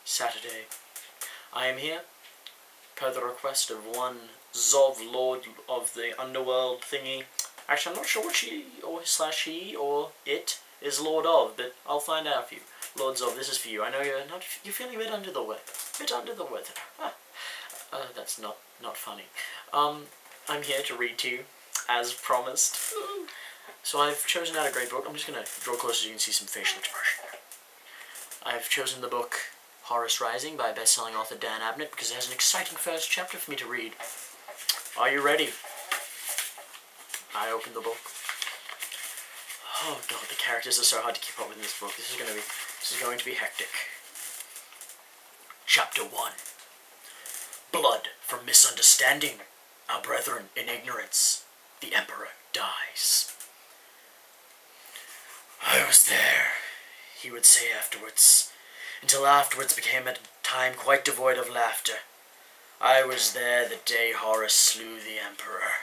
Saturday. I am here, per the request of one Zov, Lord of the Underworld thingy. Actually, I'm not sure what she, or slash he, or it is Lord of, but I'll find out for you. Lord Zov, this is for you. I know you're feeling a bit under the weather. That's not funny. I'm here to read to you, as promised. So I've chosen out a great book. I'm just going to draw closer so you can see some facial expression. I've chosen the book Horus Rising by best-selling author Dan Abnett because it has an exciting first chapter for me to read. Are you ready? I open the book. Oh god, the characters are so hard to keep up with in this book. This is going to be hectic. Chapter 1. Blood from misunderstanding. Our brethren in ignorance. The Emperor dies. I was there, he would say afterwards, until afterwards became a time quite devoid of laughter. I was there the day Horus slew the Emperor.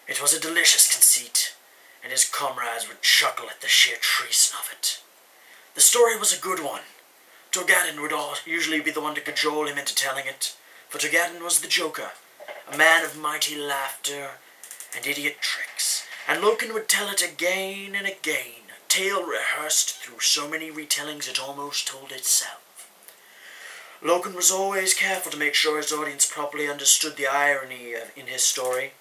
It was a delicious conceit, and his comrades would chuckle at the sheer treason of it. The story was a good one. Torgadon would usually be the one to cajole him into telling it, for Torgadon was the joker, a man of mighty laughter and idiot tricks, and Loken would tell it again and again, a tale rehearsed through so many retellings it almost told itself. Loken was always careful to make sure his audience properly understood the irony in his story.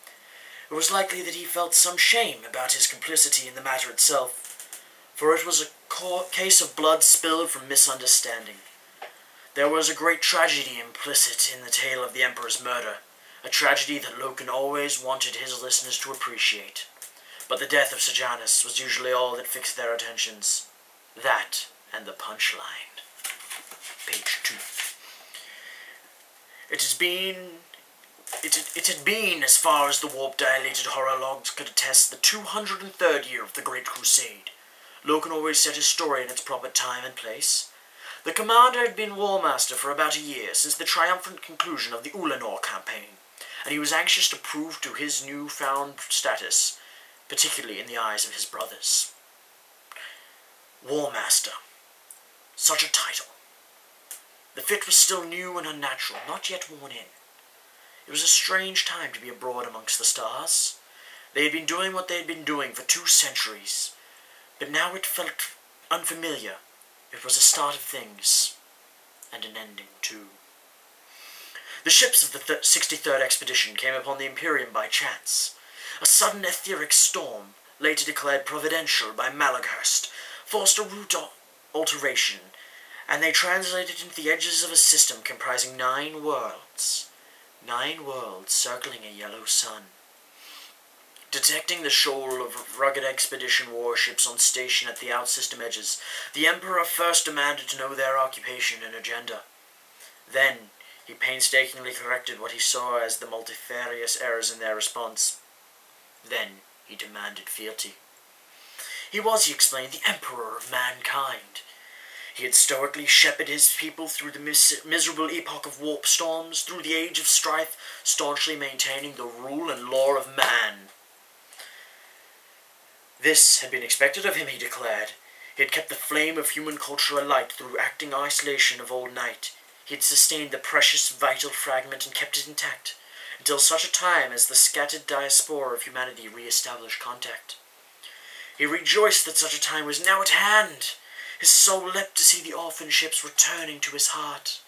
It was likely that he felt some shame about his complicity in the matter itself, for it was a case of blood spilled from misunderstanding. There was a great tragedy implicit in the tale of the Emperor's murder, a tragedy that Loken always wanted his listeners to appreciate. But the death of Sejanus was usually all that fixed their attentions. That and the punchline. Page 2. It had been, as far as the warp-dilated horror logs could attest, the 203rd year of the Great Crusade. Loken always set his story in its proper time and place. The commander had been War Master for about a year, since the triumphant conclusion of the Ulanor campaign, and he was anxious to prove to his new-found status, particularly in the eyes of his brothers. War Master. Such a title. The fit was still new and unnatural, not yet worn in. It was a strange time to be abroad amongst the stars. They had been doing what they had been doing for 2 centuries, but now it felt unfamiliar. It was a start of things, and an ending too. The ships of the 63rd Expedition came upon the Imperium by chance. A sudden etheric storm, later declared providential by Malaghurst, forced a route alteration, and they translated into the edges of a system comprising 9 worlds. 9 worlds circling a yellow sun. Detecting the shoal of rugged expedition warships on station at the out-system edges, the Emperor first demanded to know their occupation and agenda. Then, he painstakingly corrected what he saw as the multifarious errors in their response. Then, he demanded fealty. He was, he explained, the Emperor of mankind. He had stoically shepherded his people through the miserable epoch of warp storms, through the age of strife, staunchly maintaining the rule and law of man. This had been expected of him, he declared. He had kept the flame of human culture alight through acting isolation of old night. He had sustained the precious, vital fragment and kept it intact, until such a time as the scattered diaspora of humanity re-established contact. He rejoiced that such a time was now at hand. His soul leapt to see the orphan ships returning to his heart.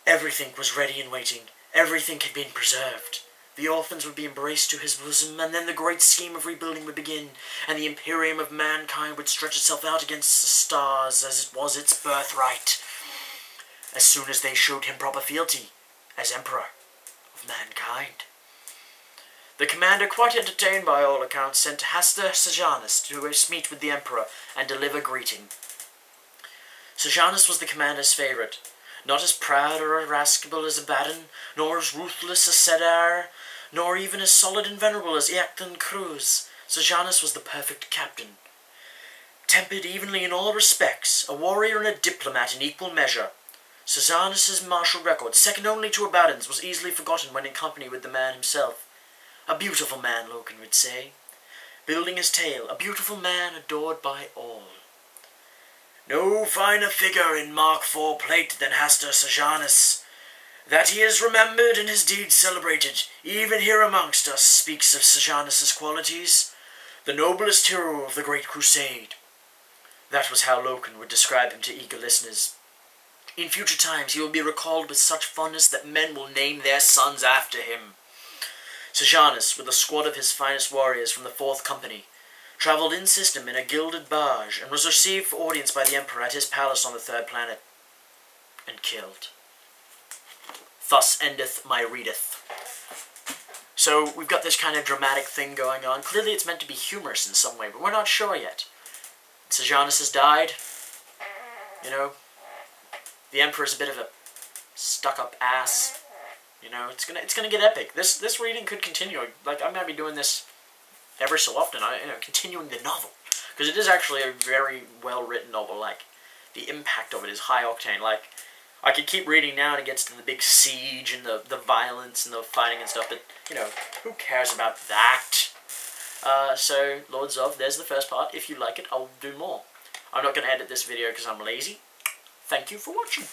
Everything was ready and waiting. Everything had been preserved. The orphans would be embraced to his bosom, and then the great scheme of rebuilding would begin, and the Imperium of mankind would stretch itself out against the stars as it was its birthright, as soon as they showed him proper fealty as Emperor of mankind. The commander, quite entertained by all accounts, sent Hasta Sejanus to meet with the Emperor and deliver greeting. Sejanus was the commander's favourite, not as proud or irascible as Abaddon, nor as ruthless as Sedar, nor even as solid and venerable as Iacton Cruz. Sejanus was the perfect captain. Tempered evenly in all respects, a warrior and a diplomat in equal measure. Sejanus's martial record, second only to Abaddon's, was easily forgotten when in company with the man himself. A beautiful man, Loken would say. Building his tale, a beautiful man adored by all. No finer figure in Mark IV plate than Hastur Sejanus. That he is remembered and his deeds celebrated, even here amongst us, speaks of Sejanus's qualities. The noblest hero of the Great Crusade. That was how Loken would describe him to eager listeners. In future times he will be recalled with such fondness that men will name their sons after him. Sejanus, with a squad of his finest warriors from the 4th Company, travelled in system in a gilded barge, and was received for audience by the Emperor at his palace on the 3rd planet, and killed. Thus endeth my readeth. So we've got this kind of dramatic thing going on. Clearly it's meant to be humorous in some way, but we're not sure yet. Sejanus has died. You know, the Emperor's a bit of a stuck-up ass. You know, it's gonna get epic. This reading could continue. Like, I'm gonna be doing this ever so often. Continuing the novel, because it is actually a very well-written novel. Like, the impact of it is high octane. Like, I could keep reading now and it gets to the big siege and the violence and the fighting and stuff, but, you know, who cares about that? So, Lords of, there's the first part. If you like it, I'll do more. I'm not going to edit this video because I'm lazy. Thank you for watching.